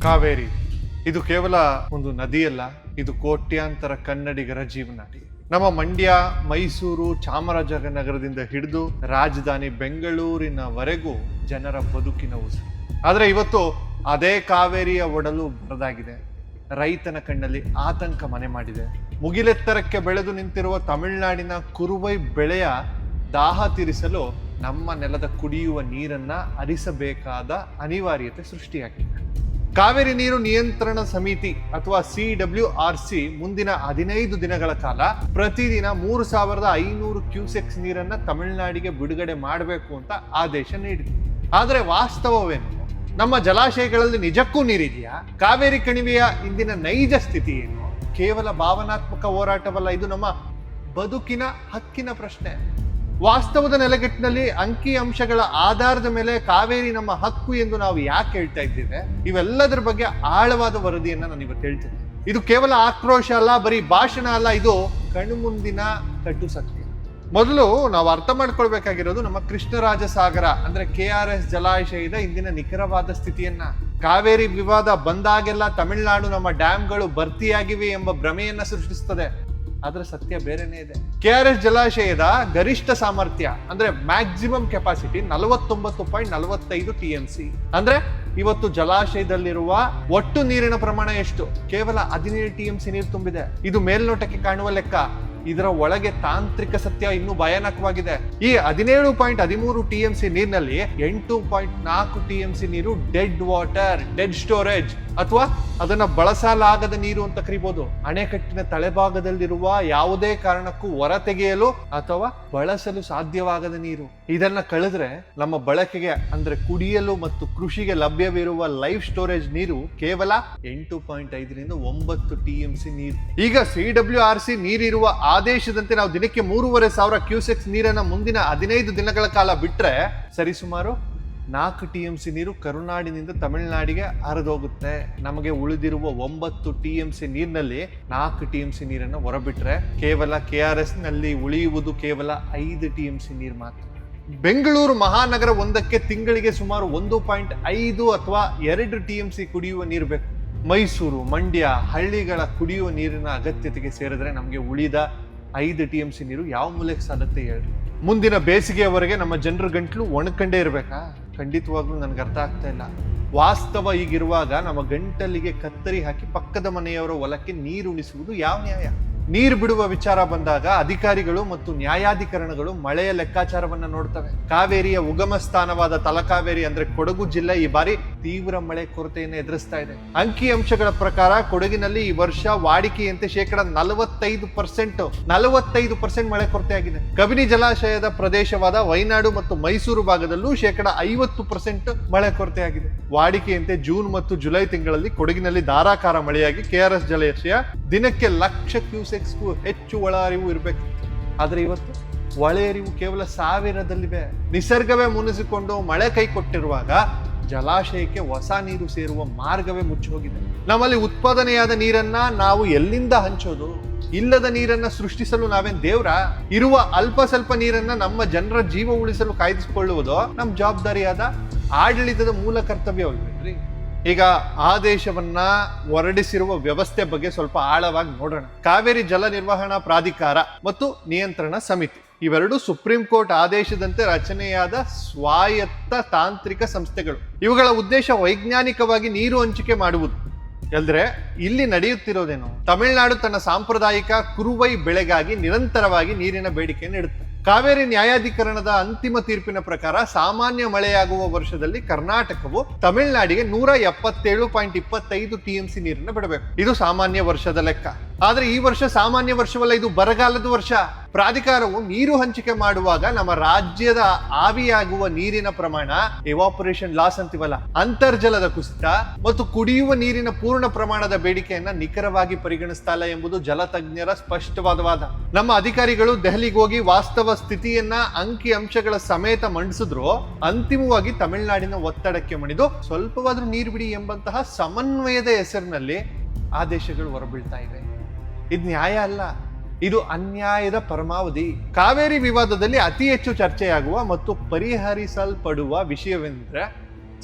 ಕಾವೇರಿ ಇದು ಕೇವಲ ಒಂದು ನದಿಯಲ್ಲ, ಇದು ಕೋಟ್ಯಾಂತರ ಕನ್ನಡಿಗರ ಜೀವನಾಡಿ. ನಮ್ಮ ಮಂಡ್ಯ, ಮೈಸೂರು, ಚಾಮರಾಜನಗರದಿಂದ ಹಿಡಿದು ರಾಜಧಾನಿ ಬೆಂಗಳೂರಿನವರೆಗೂ ಜನರ ಬದುಕಿನ ಉಸಿರು. ಆದರೆ ಇವತ್ತು ಅದೇ ಕಾವೇರಿಯ ಒಡಲು ಬರದಾಗಿದೆ. ರೈತನ ಕಣ್ಣಲ್ಲಿ ಆತಂಕ ಮನೆ ಮಾಡಿದೆ. ಮುಗಿಲೆತ್ತರಕ್ಕೆ ಬೆಳೆದು ನಿಂತಿರುವ ತಮಿಳುನಾಡಿನ ಕುರುವೈ ಬೆಳೆಯ ದಾಹ ತೀರಿಸಲು ನಮ್ಮ ನೆಲದ ಕುಡಿಯುವ ನೀರನ್ನ ಹರಿಸಬೇಕಾದ ಅನಿವಾರ್ಯತೆ ಸೃಷ್ಟಿಯಾಗಿದೆ. ಕಾವೇರಿ ನೀರು ನಿಯಂತ್ರಣ ಸಮಿತಿ ಅಥವಾ CWRC ಮುಂದಿನ 15 ದಿನಗಳ ಕಾಲ ಪ್ರತಿದಿನ 3500 ಕ್ಯೂಸೆಕ್ಸ್ ನೀರನ್ನ ತಮಿಳುನಾಡಿಗೆ ಬಿಡುಗಡೆ ಮಾಡಬೇಕು ಅಂತ ಆದೇಶ ನೀಡಿದೆ. ಆದರೆ ವಾಸ್ತವವೇನು? ನಮ್ಮ ಜಲಾಶಯಗಳಲ್ಲಿ ನಿಜಕ್ಕೂ ನೀರಿದೆಯಾ? ಕಾವೇರಿ ಕಣಿವೆಯ ಇಂದಿನ ನೈಜ ಸ್ಥಿತಿ ಏನು? ಕೇವಲ ಭಾವನಾತ್ಮಕ ಹೋರಾಟವಲ್ಲ, ಇದು ನಮ್ಮ ಬದುಕಿನ ಹಕ್ಕಿನ ಪ್ರಶ್ನೆ. ವಾಸ್ತವದ ನೆಲೆಗಟ್ಟಿನಲ್ಲಿ ಅಂಕಿ ಅಂಶಗಳ ಆಧಾರದ ಮೇಲೆ ಕಾವೇರಿ ನಮ್ಮ ಹಕ್ಕು ಎಂದು ನಾವು ಯಾಕೆ ಹೇಳ್ತಾ ಇದ್ದೇವೆ? ಇವೆಲ್ಲದರ ಬಗ್ಗೆ ಆಳವಾದ ವರದಿಯನ್ನ ನಾನು ಇವತ್ತು ಹೇಳ್ತೇನೆ. ಇದು ಕೇವಲ ಆಕ್ರೋಶ ಅಲ್ಲ, ಬರೀ ಭಾಷಣ ಅಲ್ಲ, ಇದು ಕಣ್ಮುಂದಿನ ಕಟ್ಟು ಸತ್ಯ. ಮೊದಲು ನಾವು ಅರ್ಥ ಮಾಡ್ಕೊಳ್ಬೇಕಾಗಿರೋದು ನಮ್ಮ ಕೃಷ್ಣರಾಜಸಾಗರ ಅಂದ್ರೆ KRS ಜಲಾಶಯದ ಇಂದಿನ ನಿಖರವಾದ ಸ್ಥಿತಿಯನ್ನ. ಕಾವೇರಿ ವಿವಾದ ಬಂದಾಗೆಲ್ಲ ತಮಿಳುನಾಡು ನಮ್ಮ ಡ್ಯಾಮ್ಗಳು ಭರ್ತಿಯಾಗಿವೆ ಎಂಬ ಭ್ರಮೆಯನ್ನ ಸೃಷ್ಟಿಸ್ತದೆ. ಆದ್ರೆ ಸತ್ಯ ಬೇರೆನೇ ಇದೆ. KRS ಜಲಾಶಯದ ಗರಿಷ್ಠ ಸಾಮರ್ಥ್ಯ ಅಂದ್ರೆ ಮ್ಯಾಕ್ಸಿಮಮ್ ಕೆಪಾಸಿಟಿ 49.45 TMC. ಅಂದ್ರೆ ಇವತ್ತು ಜಲಾಶಯದಲ್ಲಿರುವ ಒಟ್ಟು ನೀರಿನ ಪ್ರಮಾಣ ಎಷ್ಟು? ಕೇವಲ 17 TMC ನೀರು ತುಂಬಿದೆ. ಇದು ಮೇಲ್ನೋಟಕ್ಕೆ ಕಾಣುವ ಲೆಕ್ಕ. ಇದರ ಒಳಗೆ ತಾಂತ್ರಿಕ ಸತ್ಯ ಇನ್ನೂ ಭಯಾನಕವಾಗಿದೆ. ಈ 17.13 TMC ನೀರಿನಲ್ಲಿ 8.4 TMC ನೀರು ಡೆಡ್ ವಾಟರ್, ಡೆಡ್ ಸ್ಟೋರೇಜ್ ಅಥವಾ ಅದನ್ನ ಬಳಸಲಾಗದ ನೀರು ಅಂತ ಕರಿಬಹುದು. ಅಣೆಕಟ್ಟಿನ ತಳೆಭಾಗದಲ್ಲಿರುವ ಯಾವುದೇ ಕಾರಣಕ್ಕೂ ಹೊರ ತೆಗೆಯಲು ಅಥವಾ ಬಳಸಲು ಸಾಧ್ಯವಾಗದ ನೀರು. ಇದನ್ನ ಕಳೆದ್ರೆ ನಮ್ಮ ಬಳಕೆಗೆ ಅಂದ್ರೆ ಕುಡಿಯಲು ಮತ್ತು ಕೃಷಿಗೆ ಲಭ್ಯವಿರುವ ಲೈಫ್ ಸ್ಟೋರೇಜ್ ನೀರು ಕೇವಲ 8.5ರಿಂದ 9 TMC ನೀರು. ಈಗ CWRC ನೀರಿರುವ ಆದೇಶದಂತೆ ನಾವು ದಿನಕ್ಕೆ 3500 ಕ್ಯೂಸೆಕ್ಸ್ ನೀರನ್ನ ಮುಂದಿನ 15 ದಿನಗಳ ಕಾಲ ಬಿಟ್ರೆ ಸರಿಸುಮಾರು 4 TMC ನೀರು ಕರುನಾಡಿನಿಂದ ತಮಿಳುನಾಡಿಗೆ ಹರಿದೋಗುತ್ತೆ. ನಮಗೆ ಉಳಿದಿರುವ 9 TMC ನೀರಿನಲ್ಲಿ 4 TMC ನೀರನ್ನು ಹೊರಬಿಟ್ರೆ ಕೇವಲ KRS ನಲ್ಲಿ ಉಳಿಯುವುದು ಕೇವಲ 5 TMC ನೀರು ಮಾತ್ರ. ಬೆಂಗಳೂರು ಮಹಾನಗರ ಒಂದಕ್ಕೆ ತಿಂಗಳಿಗೆ ಸುಮಾರು 1.5 ಅಥವಾ 2 TMC ಕುಡಿಯುವ ನೀರು ಬೇಕು. ಮೈಸೂರು, ಮಂಡ್ಯ, ಹಳ್ಳಿಗಳ ಕುಡಿಯುವ ನೀರಿನ ಅಗತ್ಯತೆಗೆ ಸೇರಿದ್ರೆ ನಮಗೆ ಉಳಿದ 5 TMC ನೀರು ಯಾವ ಮೂಲಕ್ಕೆ ಸಾಲತ್ತೆ ಹೇಳಿ? ಮುಂದಿನ ಬೇಸಿಗೆಯವರೆಗೆ ನಮ್ಮ ಜನರ ಗಂಟ್ಲು ಒಣಕಂಡೇ ಇರ್ಬೇಕಾ? ಖಂಡಿತವಾಗ್ಲೂ ನನ್ಗೆ ಅರ್ಥ ಆಗ್ತಾ ಇಲ್ಲ. ವಾಸ್ತವ ಈಗಿರುವಾಗ ನಮ್ಮ ಗಂಟಲಿಗೆ ಕತ್ತರಿ ಹಾಕಿ ಪಕ್ಕದ ಮನೆಯವರ ಹೊಲಕ್ಕೆ ನೀರು ಉಣಿಸುವುದು ಯಾವ ನ್ಯಾಯ? ನೀರು ಬಿಡುವ ವಿಚಾರ ಬಂದಾಗ ಅಧಿಕಾರಿಗಳು ಮತ್ತು ನ್ಯಾಯಾಧಿಕರಣಗಳು ಮಳೆಯ ಲೆಕ್ಕಾಚಾರವನ್ನ ನೋಡ್ತವೆ. ಕಾವೇರಿಯ ಉಗಮ ಸ್ಥಾನವಾದ ತಲಕಾವೇರಿ ಅಂದ್ರೆ ಕೊಡಗು ಜಿಲ್ಲೆ ಈ ಬಾರಿ ತೀವ್ರ ಮಳೆ ಕೊರತೆಯನ್ನು ಎದುರಿಸ್ತಾ ಇದೆ. ಅಂಕಿ ಅಂಶಗಳ ಪ್ರಕಾರ ಕೊಡಗಿನಲ್ಲಿ ಈ ವರ್ಷ ವಾಡಿಕೆಯಂತೆ 45% ಮಳೆ ಕೊರತೆ ಆಗಿದೆ. ಕಬಿನಿ ಜಲಾಶಯದ ಪ್ರದೇಶವಾದ ವೈನಾಡು ಮತ್ತು ಮೈಸೂರು ಭಾಗದಲ್ಲೂ 50% ಮಳೆ ಕೊರತೆ ಆಗಿದೆ. ವಾಡಿಕೆಯಂತೆ ಜೂನ್ ಮತ್ತು ಜುಲೈ ತಿಂಗಳಲ್ಲಿ ಕೊಡಗಿನಲ್ಲಿ ಧಾರಾಕಾರ ಮಳೆಯಾಗಿ KRS ಜಲಾಶಯ ದಿನಕ್ಕೆ 1,00,000 ಕ್ಯೂಸೆಕ್ಸ್ಗೂ ಹೆಚ್ಚು ಒಳ ಹರಿವು ಇರಬೇಕು. ಆದ್ರೆ ಇವತ್ತು ಒಳ ಹರಿವು ಕೇವಲ 1000ದಲ್ಲಿವೆ. ನಿಸರ್ಗವೇ ಮುನಿಸಿಕೊಂಡು ಮಳೆ ಕೈ ಕೊಟ್ಟಿರುವಾಗ ಜಲಾಶಯಕ್ಕೆ ಹೊಸ ನೀರು ಸೇರುವ ಮಾರ್ಗವೇ ಮುಚ್ಚಿ ಹೋಗಿದೆ. ನಮ್ಮಲ್ಲಿ ಉತ್ಪಾದನೆಯಾದ ನೀರನ್ನ ನಾವು ಎಲ್ಲಿಂದ ಹಂಚೋದು? ಇಲ್ಲದ ನೀರನ್ನ ಸೃಷ್ಟಿಸಲು ನಾವೇನ್ ದೇವ್ರ? ಇರುವ ಅಲ್ಪ ಸ್ವಲ್ಪ ನೀರನ್ನ ನಮ್ಮ ಜನರ ಜೀವ ಉಳಿಸಲು ಕಾಯ್ದಿಸಿಕೊಳ್ಳುವುದು ನಮ್ಮ ಜವಾಬ್ದಾರಿಯಾದ ಆಡಳಿತದ ಮೂಲ ಕರ್ತವ್ಯವಲ್ವೇನ್ರಿ? ಈಗ ಆದೇಶವನ್ನ ಹೊರಡಿಸಿರುವ ವ್ಯವಸ್ಥೆ ಬಗ್ಗೆ ಸ್ವಲ್ಪ ಆಳವಾಗಿ ನೋಡೋಣ. ಕಾವೇರಿ ಜಲ ನಿರ್ವಹಣಾ ಪ್ರಾಧಿಕಾರ ಮತ್ತು ನಿಯಂತ್ರಣ ಸಮಿತಿ ಇವೆರಡು ಸುಪ್ರೀಂ ಕೋರ್ಟ್ ಆದೇಶದಂತೆ ರಚನೆಯಾದ ಸ್ವಾಯತ್ತ ತಾಂತ್ರಿಕ ಸಂಸ್ಥೆಗಳು. ಇವುಗಳ ಉದ್ದೇಶ ವೈಜ್ಞಾನಿಕವಾಗಿ ನೀರು ಹಂಚಿಕೆ ಮಾಡುವುದು. ಅಂದ್ರೆ ಇಲ್ಲಿ ನಡೆಯುತ್ತಿರೋದೇನು? ತಮಿಳುನಾಡು ತನ್ನ ಸಾಂಪ್ರದಾಯಿಕ ಕುರುವೈ ಬೆಳೆಗಾಗಿ ನಿರಂತರವಾಗಿ ನೀರಿನ ಬೇಡಿಕೆಯನ್ನು ಇಡುತ್ತೆ. ಕಾವೇರಿ ನ್ಯಾಯಾಧಿಕರಣದ ಅಂತಿಮ ತೀರ್ಪಿನ ಪ್ರಕಾರ ಸಾಮಾನ್ಯ ಮಳೆಯಾಗುವ ವರ್ಷದಲ್ಲಿ ಕರ್ನಾಟಕವು ತಮಿಳುನಾಡಿಗೆ 177.25 TMC ನೀರನ್ನು ಬಿಡಬೇಕು. ಇದು ಸಾಮಾನ್ಯ ವರ್ಷದ ಲೆಕ್ಕ. ಆದ್ರೆ ಈ ವರ್ಷ ಸಾಮಾನ್ಯ ವರ್ಷವಲ್ಲ, ಇದು ಬರಗಾಲದ ವರ್ಷ. ಪ್ರಾಧಿಕಾರವು ನೀರು ಹಂಚಿಕೆ ಮಾಡುವಾಗ ನಮ್ಮ ರಾಜ್ಯದ ಆವಿಯಾಗುವ ನೀರಿನ ಪ್ರಮಾಣ, ಎವಾಪರೇಷನ್ ಲಾಸ್ ಅಂತೀವಲ್ಲ, ಅಂತರ್ಜಲದ ಕುಸಿತ ಮತ್ತು ಕುಡಿಯುವ ನೀರಿನ ಪೂರ್ಣ ಪ್ರಮಾಣದ ಬೇಡಿಕೆಯನ್ನ ನಿಖರವಾಗಿ ಪರಿಗಣಿಸ್ತಾ ಇಲ್ಲ ಎಂಬುದು ಜಲತಜ್ಞರ ಸ್ಪಷ್ಟವಾದ ವಾದ. ನಮ್ಮ ಅಧಿಕಾರಿಗಳು ದೆಹಲಿಗೆ ಹೋಗಿ ವಾಸ್ತವ ಸ್ಥಿತಿಯನ್ನ ಅಂಕಿ ಅಂಶಗಳ ಸಮೇತ ಮಂಡಿಸಿದ್ರು ಅಂತಿಮವಾಗಿ ತಮಿಳುನಾಡಿನ ಒತ್ತಡಕ್ಕೆ ಮಣಿದು ಸ್ವಲ್ಪವಾದ್ರೂ ನೀರು ಬಿಡಿ ಎಂಬಂತಹ ಸಮನ್ವಯದ ಹೆಸರಿನಲ್ಲಿ ಆದೇಶಗಳು ಹೊರಬೀಳ್ತಾ ಇವೆ. ಇದು ನ್ಯಾಯ ಅಲ್ಲ, ಇದು ಅನ್ಯಾಯದ ಪರಮಾವಧಿ. ಕಾವೇರಿ ವಿವಾದದಲ್ಲಿ ಅತಿ ಹೆಚ್ಚು ಚರ್ಚೆಯಾಗುವ ಮತ್ತು ಪರಿಹರಿಸಲ್ಪಡುವ ವಿಷಯವೆಂದ್ರೆ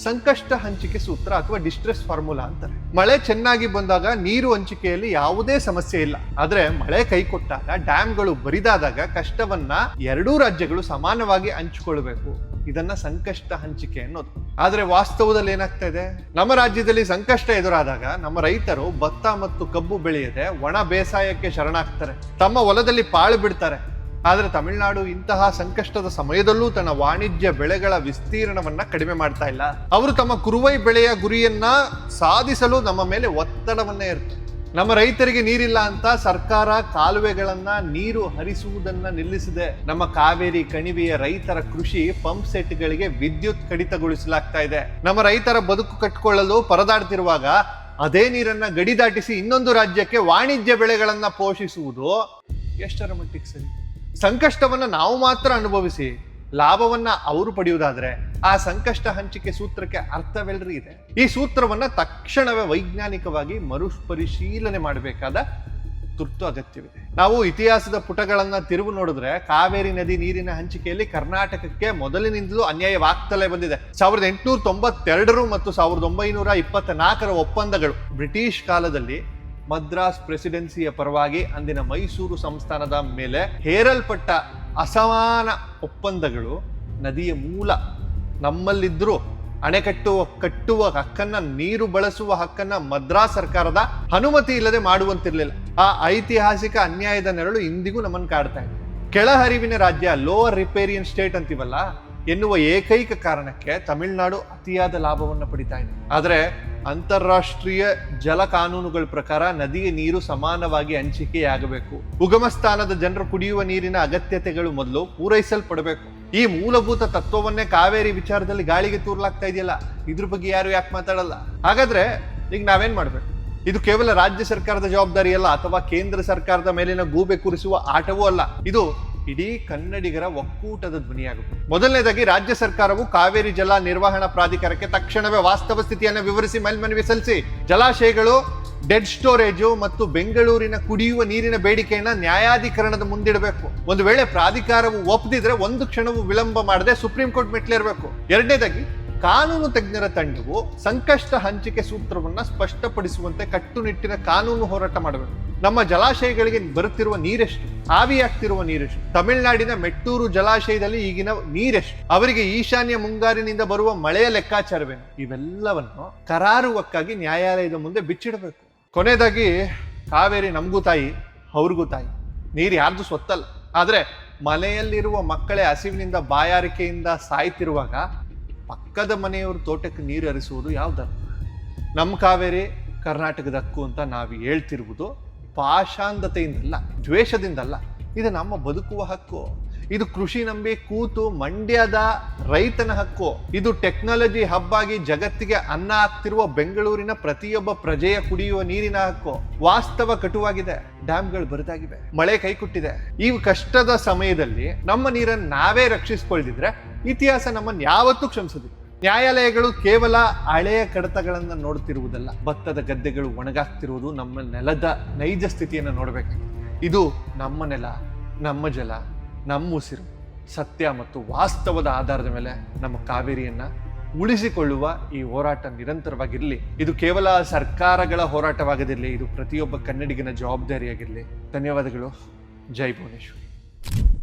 ಸಂಕಷ್ಟ ಹಂಚಿಕೆ ಸೂತ್ರ ಅಥವಾ ಡಿಸ್ಟ್ರೆಸ್ ಫಾರ್ಮುಲಾ ಅಂತಾರೆ. ಮಳೆ ಚೆನ್ನಾಗಿ ಬಂದಾಗ ನೀರು ಹಂಚಿಕೆಯಲ್ಲಿ ಯಾವುದೇ ಸಮಸ್ಯೆ ಇಲ್ಲ. ಆದ್ರೆ ಮಳೆ ಕೈ ಕೊಟ್ಟಾಗ, ಡ್ಯಾಮ್ಗಳು ಬರಿದಾದಾಗ ಕಷ್ಟವನ್ನ ಎರಡೂ ರಾಜ್ಯಗಳು ಸಮಾನವಾಗಿ ಹಂಚಿಕೊಳ್ಬೇಕು. ಇದನ್ನ ಸಂಕಷ್ಟ ಹಂಚಿಕೆ ಅನ್ನೋದು. ಆದ್ರೆ ವಾಸ್ತವದಲ್ಲಿ ಏನಾಗ್ತಾ ಇದೆ, ನಮ್ಮ ರಾಜ್ಯದಲ್ಲಿ ಸಂಕಷ್ಟ ಎದುರಾದಾಗ ನಮ್ಮ ರೈತರು ಭತ್ತ ಮತ್ತು ಕಬ್ಬು ಬೆಳೆಯದೆ ಒಣ ಬೇಸಾಯಕ್ಕೆ ಶರಣಾಗ್ತಾರೆ, ತಮ್ಮ ಹೊಲದಲ್ಲಿ ಪಾಳು ಬಿಡ್ತಾರೆ. ಆದ್ರೆ ತಮಿಳುನಾಡು ಇಂತಹ ಸಂಕಷ್ಟದ ಸಮಯದಲ್ಲೂ ತನ್ನ ವಾಣಿಜ್ಯ ಬೆಳೆಗಳ ವಿಸ್ತೀರ್ಣವನ್ನ ಕಡಿಮೆ ಮಾಡ್ತಾ ಇಲ್ಲ. ಅವರು ತಮ್ಮ ಕುರುವೈ ಬೆಳೆಯ ಗುರಿಯನ್ನ ಸಾಧಿಸಲು ನಮ್ಮ ಮೇಲೆ ಒತ್ತಡವನ್ನೇ ಇರ್ತಾರೆ. ನಮ್ಮ ರೈತರಿಗೆ ನೀರಿಲ್ಲ ಅಂತ ಸರ್ಕಾರ ಕಾಲುವೆಗಳನ್ನ ನೀರು ಹರಿಸುವುದನ್ನ ನಿಲ್ಲಿಸಿದೆ. ನಮ್ಮ ಕಾವೇರಿ ಕಣಿವೆಯ ರೈತರ ಕೃಷಿ ಪಂಪ್ ಸೆಟ್ಗಳಿಗೆ ವಿದ್ಯುತ್ ಕಡಿತಗೊಳಿಸಲಾಗ್ತಾ ಇದೆ. ನಮ್ಮ ರೈತರ ಬದುಕು ಕಟ್ಟಿಕೊಳ್ಳಲು ಪರದಾಡ್ತಿರುವಾಗ ಅದೇ ನೀರನ್ನ ಗಡಿ ದಾಟಿಸಿ ಇನ್ನೊಂದು ರಾಜ್ಯಕ್ಕೆ ವಾಣಿಜ್ಯ ಬೆಳೆಗಳನ್ನ ಪೋಷಿಸುವುದು ಎಷ್ಟರ ಮಟ್ಟಿಗೆ ಸರಿ? ಸಂಕಷ್ಟವನ್ನ ನಾವು ಮಾತ್ರ ಅನುಭವಿಸಿ ಲಾಭವನ್ನ ಅವರು ಪಡೆಯುವುದಾದ್ರೆ ಆ ಸಂಕಷ್ಟ ಹಂಚಿಕೆ ಸೂತ್ರಕ್ಕೆ ಅರ್ಥವೆಲ್ಲರಿ ಇದೆ. ಈ ಸೂತ್ರವನ್ನ ತಕ್ಷಣವೇ ವೈಜ್ಞಾನಿಕವಾಗಿ ಮರುಪರಿಶೀಲನೆ ಮಾಡಬೇಕಾದ ತುರ್ತು ಅಗತ್ಯವಿದೆ. ನಾವು ಇತಿಹಾಸದ ಪುಟಗಳನ್ನ ತಿರುವು ನೋಡಿದ್ರೆ ಕಾವೇರಿ ನದಿ ನೀರಿನ ಹಂಚಿಕೆಯಲ್ಲಿ ಕರ್ನಾಟಕಕ್ಕೆ ಮೊದಲಿನಿಂದಲೂ ಅನ್ಯಾಯವಾಗ್ತಲೇ ಬಂದಿದೆ. 1892 ಮತ್ತು 1924 ಒಪ್ಪಂದಗಳು ಬ್ರಿಟಿಷ್ ಕಾಲದಲ್ಲಿ ಮದ್ರಾಸ್ ಪ್ರೆಸಿಡೆನ್ಸಿಯ ಪರವಾಗಿ ಅಂದಿನ ಮೈಸೂರು ಸಂಸ್ಥಾನದ ಮೇಲೆ ಹೇರಲ್ಪಟ್ಟ ಅಸಮಾನ ಒಪ್ಪಂದಗಳು ನದಿಯ ಮೂಲ ನಮ್ಮಲ್ಲಿದ್ದರೂ ಕಟ್ಟುವ ಹಕ್ಕನ್ನ, ನೀರು ಬಳಸುವ ಹಕ್ಕನ್ನ ಮದ್ರಾಸ್ ಸರ್ಕಾರದ ಅನುಮತಿ ಇಲ್ಲದೆ ಮಾಡುವಂತಿರ್ಲಿಲ್ಲ. ಆ ಐತಿಹಾಸಿಕ ಅನ್ಯಾಯದ ನೆರಳು ಇಂದಿಗೂ ನಮ್ಮನ್ನು ಕಾಡ್ತಾ ಇದೆ. ಕೆಳಹರಿವಿನ ರಾಜ್ಯ, ಲೋವರ್ ರಿಪೇರಿಯನ್ ಸ್ಟೇಟ್ ಅಂತೀವಲ್ಲ ಎನ್ನುವ ಏಕೈಕ ಕಾರಣಕ್ಕೆ ತಮಿಳುನಾಡು ಅತಿಯಾದ ಲಾಭವನ್ನು ಪಡಿತಾ ಇದೆ. ಆದರೆ ಅಂತಾರಾಷ್ಟ್ರೀಯ ಜಲ ಕಾನೂನುಗಳ ಪ್ರಕಾರ ನದಿಯ ನೀರು ಸಮಾನವಾಗಿ ಹಂಚಿಕೆಯಾಗಬೇಕು. ಉಗಮ ಸ್ಥಾನದ ಜನರು ಕುಡಿಯುವ ನೀರಿನ ಅಗತ್ಯತೆಗಳು ಮೊದಲು ಪೂರೈಸಲ್ಪಡಬೇಕು. ಈ ಮೂಲಭೂತ ತತ್ವವನ್ನೇ ಕಾವೇರಿ ವಿಚಾರದಲ್ಲಿ ಗಾಳಿಗೆ ತೂರ್ಲಾಗ್ತಾ ಇದೆಯಲ್ಲ, ಇದ್ರ ಬಗ್ಗೆ ಯಾರು ಯಾಕೆ ಮಾತಾಡಲ್ಲ? ಹಾಗಾದ್ರೆ ಈಗ ನಾವೇನ್ ಮಾಡ್ಬೇಕು? ಇದು ಕೇವಲ ರಾಜ್ಯ ಸರ್ಕಾರದ ಜವಾಬ್ದಾರಿ ಅಲ್ಲ, ಅಥವಾ ಕೇಂದ್ರ ಸರ್ಕಾರದ ಮೇಲಿನ ಗೂಬೆ ಕೂರಿಸುವ ಆಟವೂ ಅಲ್ಲ. ಇದು ಇಡೀ ಕನ್ನಡಿಗರ ಒಕ್ಕೂಟದ ಧ್ವನಿಯಾಗುತ್ತೆ. ಮೊದಲನೇದಾಗಿ ರಾಜ್ಯ ಸರ್ಕಾರವು ಕಾವೇರಿ ಜಲ ನಿರ್ವಹಣಾ ಪ್ರಾಧಿಕಾರಕ್ಕೆ ತಕ್ಷಣವೇ ವಾಸ್ತವ ಸ್ಥಿತಿಯನ್ನು ವಿವರಿಸಿ ಮೇಲ್ಮನವಿ ಸಲ್ಲಿಸಿ ಜಲಾಶಯಗಳು, ಡೆಡ್ ಸ್ಟೋರೇಜು ಮತ್ತು ಬೆಂಗಳೂರಿನ ಕುಡಿಯುವ ನೀರಿನ ಬೇಡಿಕೆಯನ್ನ ನ್ಯಾಯಾಧಿಕರಣದ ಮುಂದಿಡಬೇಕು. ಒಂದು ವೇಳೆ ಪ್ರಾಧಿಕಾರವು ಒಪ್ಪದಿದ್ರೆ ಒಂದು ಕ್ಷಣವೂ ವಿಳಂಬ ಮಾಡದೆ ಸುಪ್ರೀಂ ಕೋರ್ಟ್ ಮೆಟ್ಲೇರಬೇಕು. ಎರಡನೇದಾಗಿ ಕಾನೂನು ತಜ್ಞರ ತಂಡವು ಸಂಕಷ್ಟ ಹಂಚಿಕೆ ಸೂತ್ರವನ್ನ ಸ್ಪಷ್ಟಪಡಿಸುವಂತೆ ಕಟ್ಟುನಿಟ್ಟಿನ ಕಾನೂನು ಹೋರಾಟ ಮಾಡಬೇಕು. ನಮ್ಮ ಜಲಾಶಯಗಳಿಗೆ ಬರುತ್ತಿರುವ ನೀರೆಷ್ಟು, ಆವಿಯಾಗ್ತಿರುವ ನೀರೆಷ್ಟು, ತಮಿಳುನಾಡಿನ ಮೆಟ್ಟೂರು ಜಲಾಶಯದಲ್ಲಿ ಈಗಿನ ನೀರೆಷ್ಟು, ಅವರಿಗೆ ಈಶಾನ್ಯ ಮುಂಗಾರಿನಿಂದ ಬರುವ ಮಳೆಯ ಲೆಕ್ಕಾಚಾರವೇನು, ಇವೆಲ್ಲವನ್ನು ಕರಾರುವಕ್ಕಾಗಿ ನ್ಯಾಯಾಲಯದ ಮುಂದೆ ಬಿಚ್ಚಿಡಬೇಕು. ಕೊನೆಯದಾಗಿ ಕಾವೇರಿ ನಮಗೂ ತಾಯಿ, ಅವ್ರಿಗೂ ತಾಯಿ. ನೀರು ಯಾರ್ದು ಸ್ವತ್ತಲ್ಲ. ಆದ್ರೆ ಮನೆಯಲ್ಲಿರುವ ಮಕ್ಕಳೇ ಹಸಿವಿನಿಂದ ಬಾಯಾರಿಕೆಯಿಂದ ಸಾಯ್ತಿರುವಾಗ ಪಕ್ಕದ ಮನೆಯವರು ತೋಟಕ್ಕೆ ನೀರು ಹರಿಸುವುದು ಯಾವ್ದಲ್ಲ? ನಮ್ಮ ಕಾವೇರಿ ಕರ್ನಾಟಕದ ಹಕ್ಕು ಅಂತ ನಾವು ಹೇಳ್ತಿರುವುದು ಪಾಷಾಂಧತೆಯಿಂದಲ್ಲ, ದ್ವೇಷದಿಂದಲ್ಲ. ಇದು ನಮ್ಮ ಬದುಕುವ ಹಕ್ಕು. ಇದು ಕೃಷಿ ನಂಬಿ ಕೂತು ಮಂಡ್ಯದ ರೈತನ ಹಕ್ಕು. ಇದು ಟೆಕ್ನಾಲಜಿ ಹಬ್ ಆಗಿ ಜಗತ್ತಿಗೆ ಅನ್ನ ಹಾಕ್ತಿರುವ ಬೆಂಗಳೂರಿನ ಪ್ರತಿಯೊಬ್ಬ ಪ್ರಜೆಯ ಕುಡಿಯುವ ನೀರಿನ ಹಕ್ಕು. ವಾಸ್ತವ ಕಟುವಾಗಿದೆ, ಡ್ಯಾಮ್ಗಳು ಬರಿದಾಗಿವೆ, ಮಳೆ ಕೈಕೊಟ್ಟಿದೆ. ಈ ಕಷ್ಟದ ಸಮಯದಲ್ಲಿ ನಮ್ಮ ನೀರನ್ನು ನಾವೇ ರಕ್ಷಿಸಿಕೊಳ್ಳದಿದ್ರೆ ಇತಿಹಾಸ ನಮ್ಮನ್ನು ಯಾವತ್ತೂ ಕ್ಷಮಿಸೋದಿಲ್ಲ. ನ್ಯಾಯಾಲಯಗಳು ಕೇವಲ ಹಳೆಯ ಕಡತಗಳನ್ನ ನೋಡ್ತಿರುವುದಲ್ಲ, ಭತ್ತದ ಗದ್ದೆಗಳು ಒಣಗಾಗ್ತಿರುವುದು ನಮ್ಮ ನೆಲದ ನೈಜ ಸ್ಥಿತಿಯನ್ನು ನೋಡಬೇಕಾಗಿದೆ. ಇದು ನಮ್ಮ ನೆಲ, ನಮ್ಮ ಜಲ, ನಮ್ಮ ಉಸಿರು, ಸತ್ಯ ಮತ್ತು ವಾಸ್ತವದ ಆಧಾರದ ಮೇಲೆ ನಮ್ಮ ಕಾವೇರಿಯನ್ನ ಉಳಿಸಿಕೊಳ್ಳುವ ಈ ಹೋರಾಟ ನಿರಂತರವಾಗಿರಲಿ. ಇದು ಕೇವಲ ಸರ್ಕಾರಗಳ ಹೋರಾಟವಾಗದಿರಲಿ, ಇದು ಪ್ರತಿಯೊಬ್ಬ ಕನ್ನಡಿಗನ ಜವಾಬ್ದಾರಿಯಾಗಿರಲಿ. ಧನ್ಯವಾದಗಳು. ಜೈ ಭುವನೇಶ್ವರಿ.